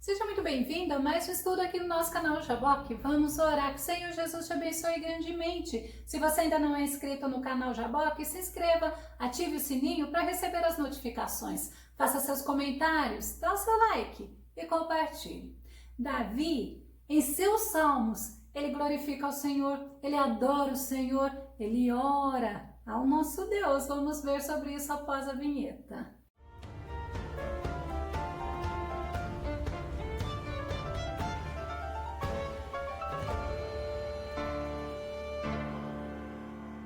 Seja muito bem-vindo a mais um estudo aqui no nosso canal Jaboque. Vamos orar que o Senhor Jesus te abençoe grandemente. Se você ainda não é inscrito no canal Jaboque, se inscreva, ative o sininho para receber as notificações. Faça seus comentários, dá o seu like e compartilhe. Davi, em seus salmos, ele glorifica ao Senhor, ele adora o Senhor, ele ora ao nosso Deus. Vamos ver sobre isso após a vinheta.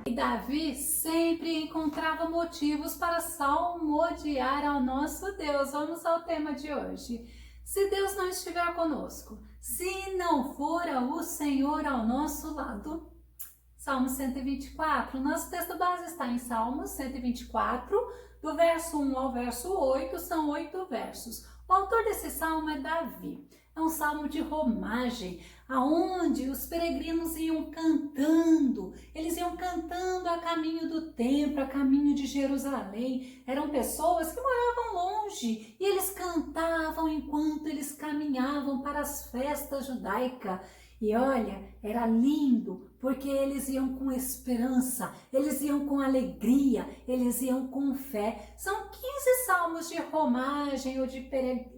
E Davi sempre encontrava motivos para salmodiar ao nosso Deus. Vamos ao tema de hoje. Se Deus não estiver conosco, se não for o Senhor ao nosso lado. Salmo 124, nosso texto base está em Salmo 124, do verso 1 ao verso 8, são 8 versos. O autor desse salmo é Davi. É um salmo de romagem, aonde os peregrinos iam cantando. Eles iam cantando a caminho do templo, a caminho de Jerusalém. Eram pessoas que moravam longe e eles cantavam enquanto eles caminhavam para as festas judaicas. E olha, era lindo, porque eles iam com esperança, eles iam com alegria, eles iam com fé. São 15 salmos de romagem ou de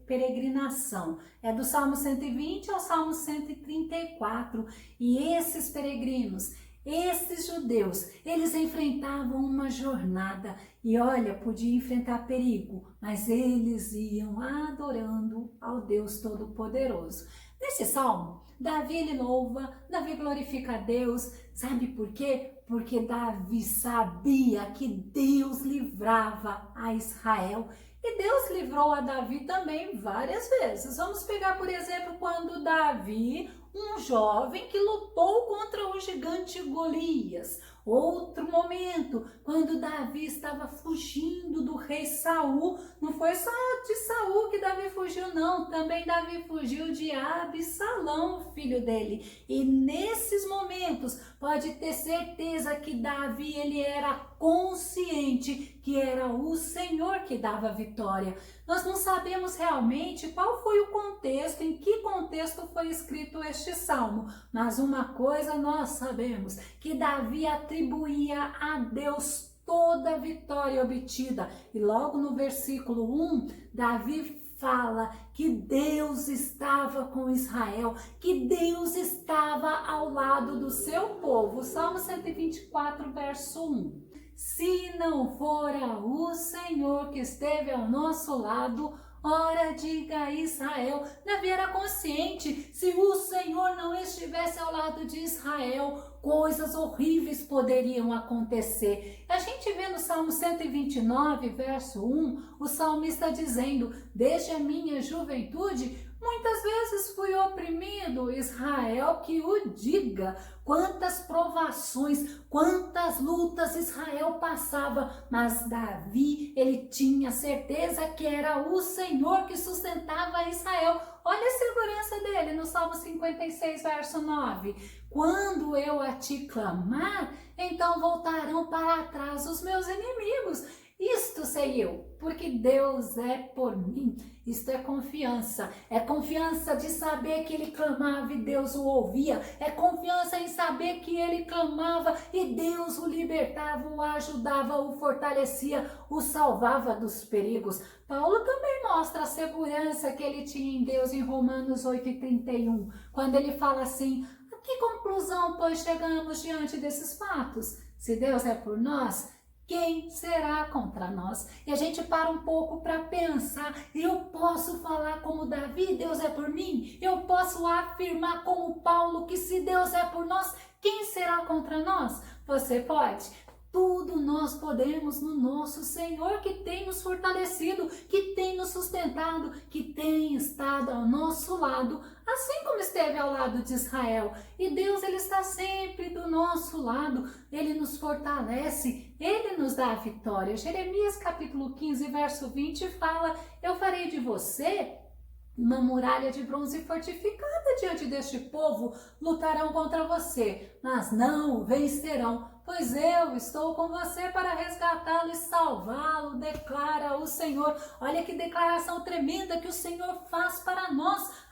peregrinação. É do Salmo 120 ao Salmo 134. E esses peregrinos, esses judeus, eles enfrentavam uma jornada. E olha, podia enfrentar perigo, mas eles iam adorando ao Deus Todo-Poderoso. Nesse salmo, Davi ele louva, Davi glorifica a Deus. Sabe por quê? Porque Davi sabia que Deus livrava a Israel. E Deus livrou a Davi também várias vezes. Vamos pegar, por exemplo, quando Davi, um jovem que lutou contra o gigante Golias. Outro momento, quando Davi estava fugindo do rei Saul. Não foi só de Saul que Davi fugiu, não. Também Davi fugiu de Absalão, filho dele. E nesses momentos, pode ter certeza que Davi ele era consciente que era o Senhor que dava a vitória. Nós não sabemos realmente qual foi o contexto, em que contexto foi escrito este salmo, mas uma coisa nós sabemos, que Davi atribuía a Deus toda a vitória obtida. E logo no versículo 1, Davi fala que Deus estava com Israel, que Deus estava ao lado do seu povo. Salmo 124, verso 1. Se não fora o Senhor que esteve ao nosso lado, ora diga a Israel. Davi era consciente, se o Senhor não estivesse ao lado de Israel, coisas horríveis poderiam acontecer. A gente vê no Salmo 129, verso 1, o salmista dizendo: desde a minha juventude, muitas vezes fui oprimido. Israel que o diga. Quantas provações, quantas lutas Israel passava, mas Davi, ele tinha certeza que era o Senhor que sustentava Israel. Olha a segurança dele no Salmo 56, verso 9. Quando eu a ti clamar, então voltarão para trás os meus inimigos. Isto sei eu, porque Deus é por mim. Isto é confiança de saber que ele clamava e Deus o ouvia, é confiança em saber que ele clamava e Deus o libertava, o ajudava, o fortalecia, o salvava dos perigos. Paulo também mostra a segurança que ele tinha em Deus em Romanos 8:31, quando ele fala assim: a que conclusão, pois, chegamos diante desses fatos? Se Deus é por nós, quem será contra nós? E a gente para um pouco para pensar. Eu posso falar como Davi, Deus é por mim? Eu posso afirmar como Paulo que se Deus é por nós, quem será contra nós? Você pode. Tudo nós podemos no nosso Senhor que tem nos fortalecido, que tem nos sustentado, que tem estado ao nosso lado, assim como esteve ao lado de Israel. E Deus, ele está sempre do nosso lado, ele nos fortalece, ele nos dá a vitória. Jeremias capítulo 15, verso 20 fala: eu farei de você uma muralha de bronze fortificada diante deste povo. Lutarão contra você, mas não o vencerão, pois eu estou com você para resgatá-lo e salvá-lo, declara o Senhor. Olha que declaração tremenda que o Senhor faz para nós.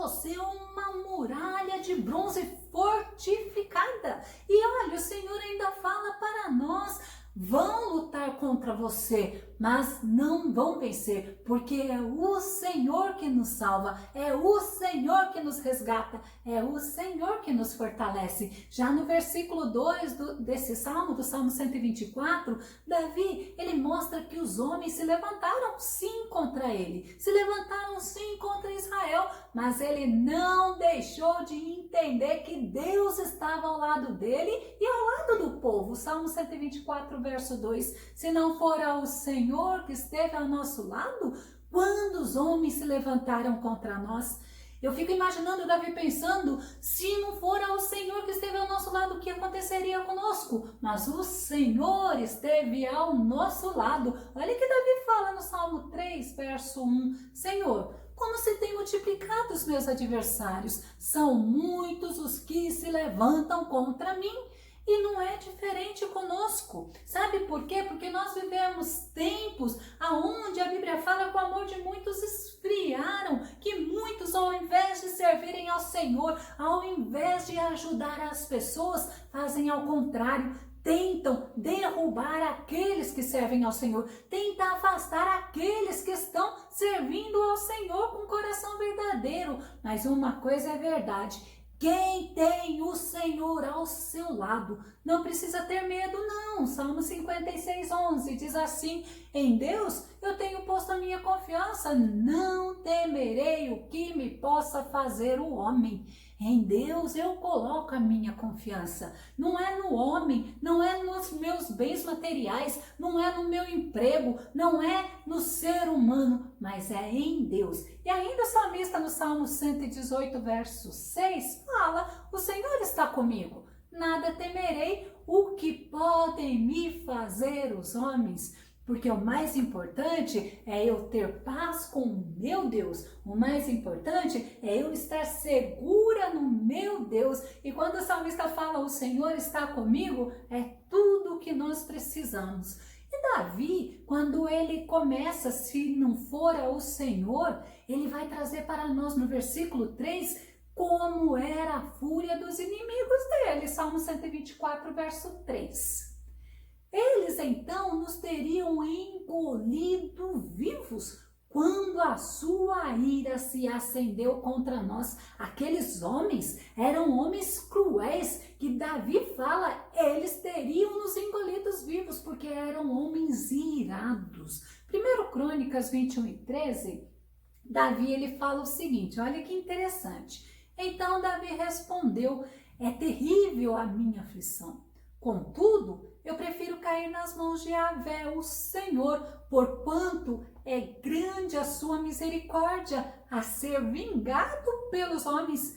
você uma muralha de bronze fortificada. E olha, o Senhor ainda fala para nós: vão lutar contra você, mas não vão vencer, porque é o Senhor que nos salva, é o Senhor que nos resgata, é o Senhor que nos fortalece. Já no versículo 2 desse salmo, do Salmo 124, Davi, ele mostra que os homens se levantaram sim contra ele, se levantaram sim contra Israel, mas ele não deixou de entender que Deus estava ao lado dele e ao lado do povo. Salmo 124, verso 2, se não fora o Senhor que esteve ao nosso lado, quando os homens se levantaram contra nós? Eu fico imaginando Davi pensando, se não fora o Senhor que esteve ao nosso lado, o que aconteceria conosco? Mas o Senhor esteve ao nosso lado. Olha o que Davi fala no Salmo 3, verso 1. Senhor, como se tem multiplicado os meus adversários, são muitos os que se levantam contra mim. E não é diferente conosco. Sabe por quê? Porque nós vivemos tempos onde a Bíblia fala que o amor de muitos esfriaram, que muitos, ao invés de servirem ao Senhor, ao invés de ajudar as pessoas, fazem ao contrário. Tentam derrubar aqueles que servem ao Senhor, tentam afastar aqueles que estão servindo ao Senhor com coração verdadeiro. Mas uma coisa é verdade: quem tem o Senhor ao seu lado não precisa ter medo, não. Salmo 56, 11 diz assim: em Deus eu tenho posto a minha confiança, não temerei o que me possa fazer o homem. Em Deus eu coloco a minha confiança. Não é no homem, não é nos meus bens materiais, não é no meu emprego, não é no ser humano, mas é em Deus. E ainda o salmista no Salmo 118, verso 6, fala: o Senhor está comigo, nada temerei o que podem me fazer os homens. Porque o mais importante é eu ter paz com o meu Deus. O mais importante é eu estar segura no meu Deus. E quando o salmista fala: o Senhor está comigo, é tudo o que nós precisamos. E Davi, quando ele começa, se não for o Senhor, ele vai trazer para nós no versículo 3 como era a fúria dos inimigos dele. Salmo 124, verso 3. Eles então nos teriam engolido vivos quando a sua ira se acendeu contra nós. Aqueles homens eram homens cruéis que Davi fala, eles teriam nos engolidos vivos porque eram homens irados. 1 Crônicas 21 e 13, Davi ele fala o seguinte, olha que interessante. Então Davi respondeu: é terrível a minha aflição. Contudo, eu prefiro cair nas mãos de Yahvé, o Senhor, porquanto é grande a sua misericórdia a ser vingado pelos homens.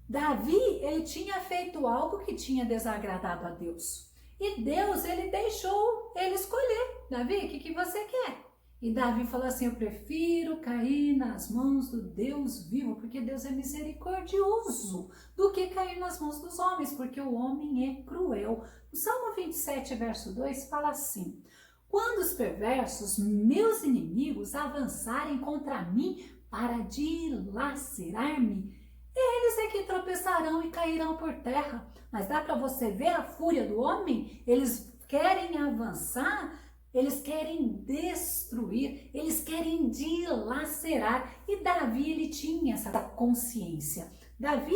Davi, ele tinha feito algo que tinha desagradado a Deus. E Deus, ele deixou ele escolher. Davi, o que você quer? E Davi falou assim: eu prefiro cair nas mãos do Deus vivo, porque Deus é misericordioso, do que cair nas mãos dos homens, porque o homem é cruel. O Salmo 27, verso 2 fala assim: quando os perversos, meus inimigos, avançarem contra mim para dilacerar-me, eles é que tropeçarão e cairão por terra. Mas dá para você ver a fúria do homem? Eles querem avançar, eles querem destruir, eles querem dilacerar. E Davi, ele tinha essa consciência. Davi,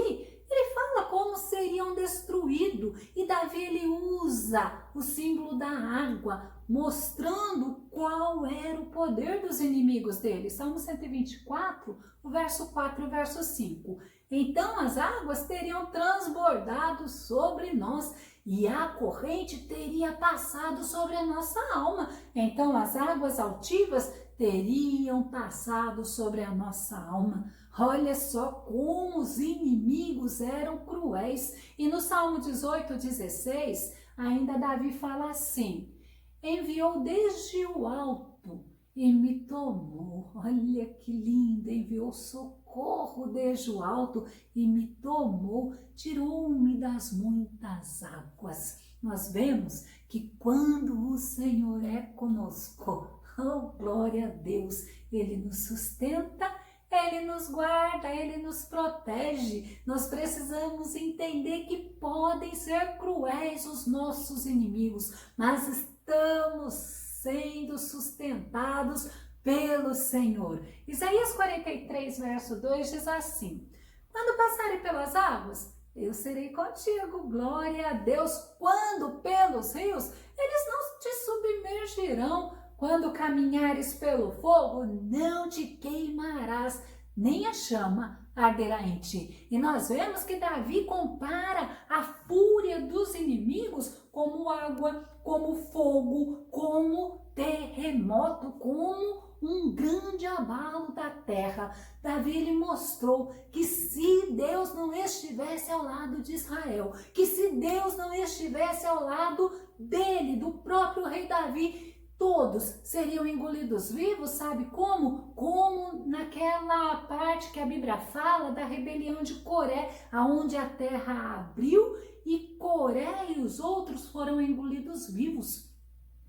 ele fala como seriam destruídos. E Davi, ele usa o símbolo da água, mostrando qual era o poder dos inimigos dele. Salmo 124, o verso 4 e o verso 5. Então as águas teriam transbordado sobre nós, e a corrente teria passado sobre a nossa alma. Então as águas altivas teriam passado sobre a nossa alma. Olha só como os inimigos eram cruéis. E no Salmo 18, 16, ainda Davi fala assim: enviou desde o alto e me tomou. Olha que lindo, enviou socorro desde o alto e me tomou, tirou-me das muitas águas. Nós vemos que quando o Senhor é conosco, oh glória a Deus, Ele nos sustenta, Ele Ele nos guarda, Ele nos protege. Nós precisamos entender que podem ser cruéis os nossos inimigos, mas estamos sendo sustentados pelo Senhor. Isaías 43, verso 2 diz assim: quando passarem pelas águas, eu serei contigo, glória a Deus. Quando pelos rios, eles não te submergirão. Quando caminhares pelo fogo, não te queimarás, nem a chama arderá em ti. E nós vemos que Davi compara a fúria dos inimigos como água, como fogo, como terremoto, como um grande abalo da terra. Davi ele mostrou que se Deus não estivesse ao lado de Israel, que se Deus não estivesse ao lado dele, do próprio rei Davi, todos seriam engolidos vivos, sabe como? Como naquela parte que a Bíblia fala da rebelião de Coré, aonde a terra abriu e Coré e os outros foram engolidos vivos.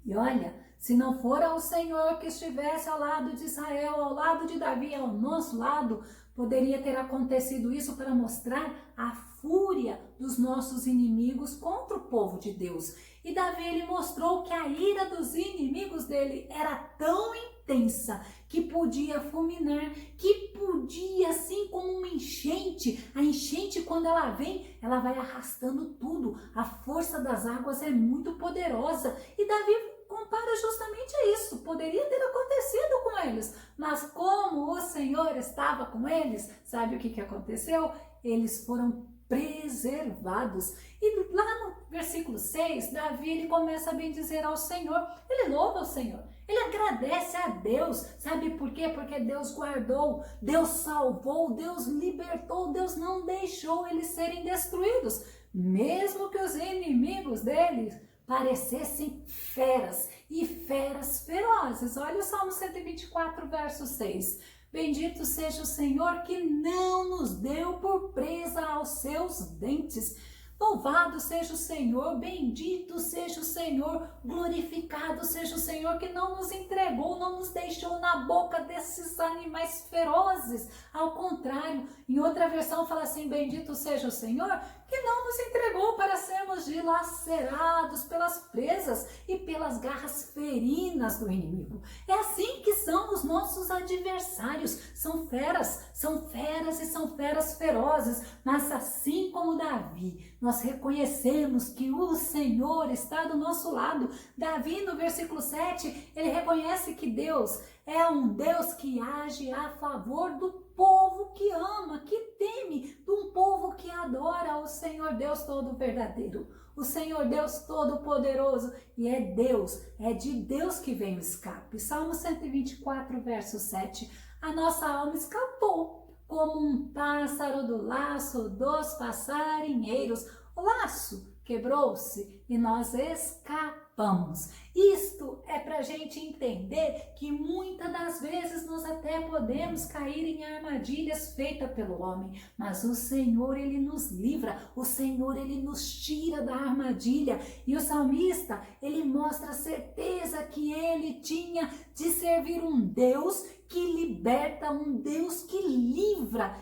E olha, se não for o Senhor que estivesse ao lado de Israel, ao lado de Davi, ao nosso lado, poderia ter acontecido isso para mostrar a fúria dos nossos inimigos contra o povo de Deus. E Davi ele mostrou que a ira dos inimigos dele era tão intensa que podia fulminar, que podia, assim como uma enchente. A enchente, quando ela vem, ela vai arrastando tudo. A força das águas é muito poderosa. E Davi compara justamente a isso. Poderia ter acontecido com eles, mas como o Senhor estava com eles, sabe o que aconteceu? Eles foram preservados. E lá no versículo 6, Davi ele começa a bendizer ao Senhor. Ele louva o Senhor. Ele agradece a Deus. Sabe por quê? Porque Deus guardou, Deus salvou, Deus libertou, Deus não deixou eles serem destruídos. Mesmo que os inimigos deles parecessem feras e feras ferozes. Olha o Salmo 124, verso 6. Bendito seja o Senhor que não nos deu por presa aos seus dentes. Louvado seja o Senhor, bendito seja o Senhor, glorificado seja o Senhor que não nos entregou, não nos deixou na boca desses animais ferozes. Ao contrário, em outra versão fala assim: bendito seja o Senhor que não nos entregou para sermos dilacerados pelas presas e pelas garras ferinas do inimigo. É assim que são os nossos adversários, são feras e são feras ferozes, mas assim como Davi, nós reconhecemos que o Senhor está do nosso lado. Davi, no versículo 7, ele reconhece que Deus é um Deus que age a favor do povo que ama, que teme, de um povo que adora o Senhor Deus todo verdadeiro, o Senhor Deus todo poderoso. E é de Deus que vem o escape. Salmo 124, verso 7. A nossa alma escapou como um pássaro do laço dos passarinheiros. O laço quebrou-se e nós escapamos. Isto é para a gente entender que muitas das vezes nós até podemos cair em armadilhas feitas pelo homem, mas o Senhor ele nos livra, o Senhor ele nos tira da armadilha. E o salmista ele mostra a certeza que ele tinha de servir um Deus que liberta, um Deus que livra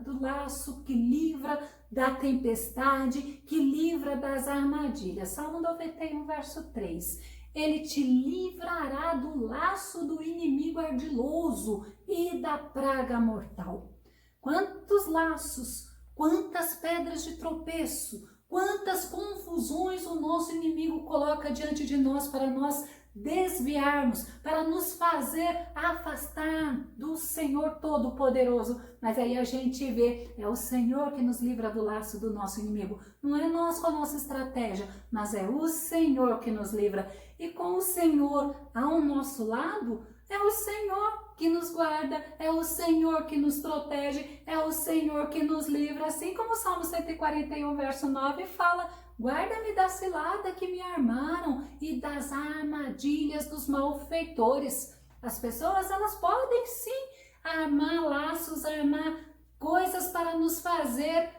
do laço, que livra da tempestade, que livra das armadilhas. Salmo 91, verso 3. Ele te livrará do laço do inimigo ardiloso e da praga mortal. Quantos laços, quantas pedras de tropeço, quantas confusões o nosso inimigo coloca diante de nós para nós desviarmos, para nos fazer afastar do Senhor Todo-Poderoso. Mas aí a gente vê, é o Senhor que nos livra do laço do nosso inimigo. Não é nós com a nossa estratégia, mas é o Senhor que nos livra. E com o Senhor ao nosso lado, é o Senhor que nos guarda, é o Senhor que nos protege, é o Senhor que nos livra. Assim como o Salmo 141, verso 9 fala: guarda-me da cilada que me armaram e das armadilhas dos malfeitores. As pessoas, elas podem sim armar laços, armar coisas para nos fazer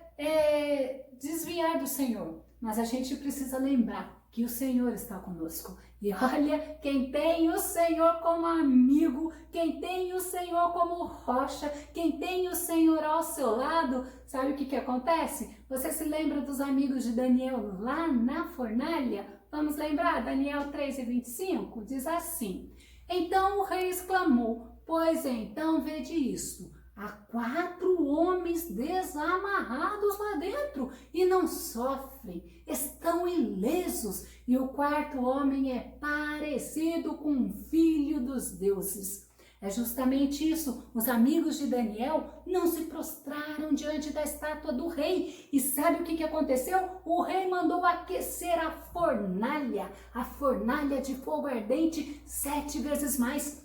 desviar do Senhor. Mas a gente precisa lembrar que o Senhor está conosco. E olha, quem tem o Senhor como amigo, quem tem o Senhor como rocha, quem tem o Senhor ao seu lado, sabe o que acontece? Você se lembra dos amigos de Daniel lá na fornalha? Vamos lembrar, Daniel 3:25 diz assim: Então o rei exclamou, pois então vede isto, há 4 homens desamarrados lá dentro e não sofrem, estão ilesos, e o 4º homem é parecido com um filho dos deuses. É justamente isso, os amigos de Daniel não se prostraram diante da estátua do rei. E sabe o que aconteceu? O rei mandou aquecer a fornalha de fogo ardente 7 vezes mais.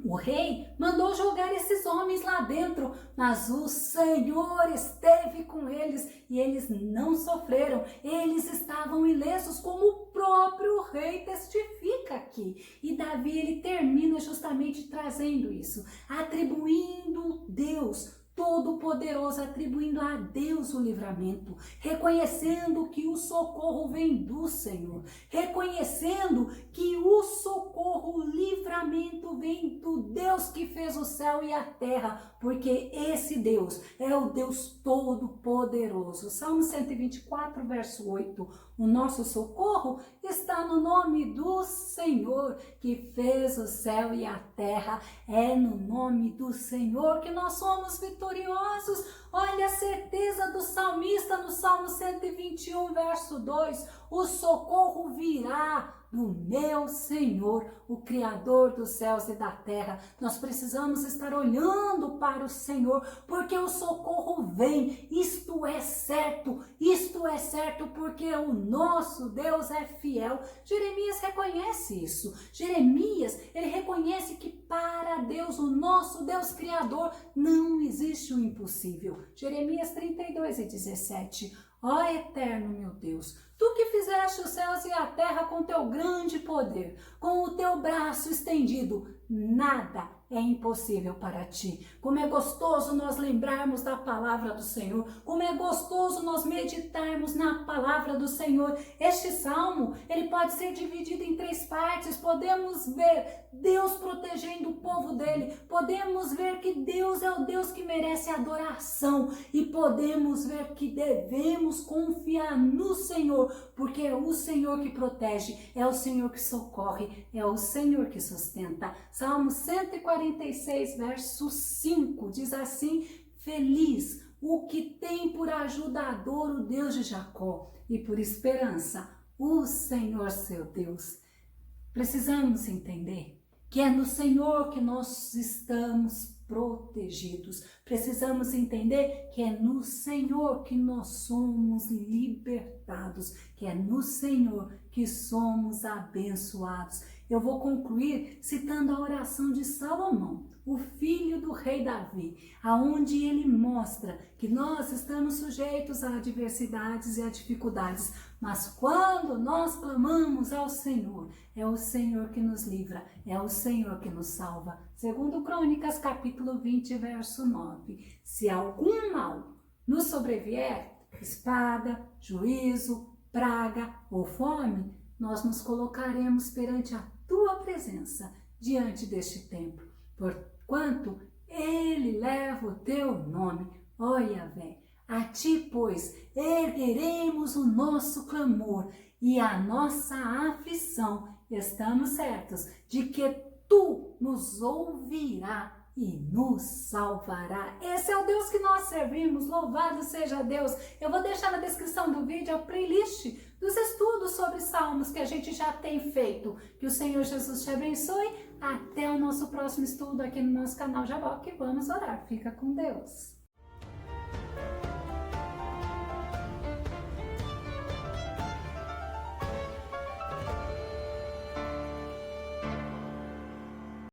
O rei mandou jogar esses homens lá dentro, mas o Senhor esteve com eles e eles não sofreram. Eles estavam ilesos, como o próprio rei testifica aqui. E Davi, ele termina justamente trazendo isso, atribuindo Deus Todo-Poderoso, atribuindo a Deus o livramento, reconhecendo que o socorro vem do Senhor, reconhecendo que o socorro, o livramento vem do Deus que fez o céu e a terra, porque esse Deus é o Deus Todo-Poderoso. Salmo 124, verso 8, o nosso socorro está no nome do Senhor, que fez o céu e a terra. É no nome do Senhor que nós somos vitoriosos. Olha a certeza do salmista no Salmo 121, verso 2. O socorro virá do meu Senhor, o Criador dos céus e da terra. Nós precisamos estar olhando para o Senhor, porque o socorro vem. Isto é certo porque o nosso Deus é fiel. Jeremias reconhece isso. Jeremias, ele reconhece que para Deus, o nosso Deus Criador, não existe o impossível. Jeremias 32:17. Ó eterno meu Deus, tu que fizeste os céus e a terra com teu grande poder, com o teu braço estendido, nada é impossível para ti. Como é gostoso nós lembrarmos da palavra do Senhor, como é gostoso nós meditarmos na palavra do Senhor. Este salmo, ele pode ser dividido em 3 partes. Podemos ver Deus protegendo o povo dele, podemos ver que Deus é o Deus que merece adoração e podemos ver que devemos confiar no Senhor, porque é o Senhor que protege, é o Senhor que socorre, é o Senhor que sustenta. Salmo 146, verso 5, diz assim: Feliz o que tem por ajudador o Deus de Jacó e por esperança o Senhor seu Deus. Precisamos entender que é no Senhor que nós estamos protegidos. Precisamos entender que é no Senhor que nós somos libertados, que é no Senhor que somos abençoados. Eu vou concluir citando a oração de Salomão, o filho do rei Davi, aonde ele mostra que nós estamos sujeitos a adversidades e a dificuldades, mas quando nós clamamos ao Senhor, é o Senhor que nos livra, é o Senhor que nos salva. Segundo Crônicas, capítulo 20, verso 9. Se algum mal nos sobrevier, espada, juízo, praga ou fome, nós nos colocaremos perante a tua presença diante deste templo, porquanto ele leva o teu nome, ó Yahvé. A ti, pois, ergueremos o nosso clamor e a nossa aflição. Estamos certos de que tu nos ouvirás e nos salvará. Esse é o Deus que nós servimos, louvado seja Deus. Eu vou deixar na descrição do vídeo a playlist dos estudos sobre Salmos que a gente já tem feito. Que o Senhor Jesus te abençoe. Até o nosso próximo estudo aqui no nosso canal Jaboque. Vamos orar. Fica com Deus.